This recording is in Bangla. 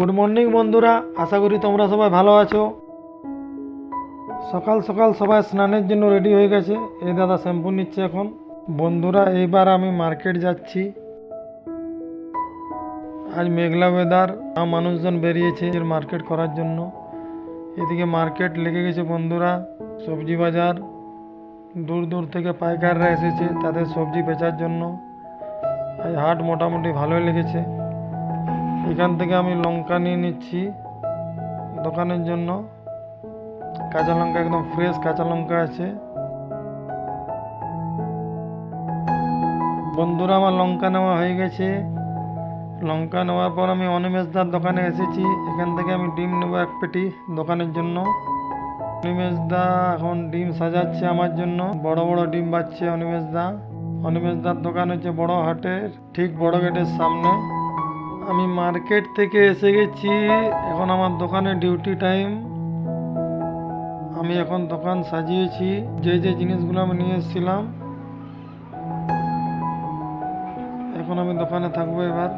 গুড মর্নিং বন্ধুরা, আশা করি তোমরা সবাই ভালো আছো। সকাল সকাল সবাই স্নানের জন্য রেডি হয়ে গেছে। এই দাদা শ্যাম্পু নিচ্ছে এখন। বন্ধুরা, এইবার আমি মার্কেট যাচ্ছি। আজ মেঘলা ওয়েদার, মানুষজন বেরিয়েছে মার্কেট করার জন্য। এদিকে মার্কেট লেগে গেছে বন্ধুরা, সবজি বাজার। দূর দূর থেকে পাইকাররা এসেছে তাদের সবজি বেচার জন্য। আজ হাট মোটামুটি ভালোই লেগেছে। এখান থেকে আমি লঙ্কা নিয়ে নিচ্ছি দোকানের জন্য। কাঁচা লঙ্কা, একদম ফ্রেশ কাঁচা লঙ্কা আছে। বন্ধুরা, আমার লঙ্কা নেওয়া হয়ে গেছে। লঙ্কা নেওয়ার পর আমি অনিমেষদার দোকানে এসেছি। এখান থেকে আমি ডিম নেবো এক পেটি দোকানের জন্য। অনিমেষদা এখন ডিম সাজাচ্ছে আমার জন্য। বড় বড় ডিম বাচ্ছে অনিমেষদা। অনিমেষদার দোকান হচ্ছে বড় হাটের ঠিক বড় গেটের সামনে। আমি মার্কেট থেকে এসে গেছি, এখন আমার দোকানে ডিউটি টাইম। আমি এখন দোকান সাজিয়েছি, যে যে জিনিসগুলো আমি নিয়ে এসেছিলাম। এখন আমি দোকানে থাকবো এবার।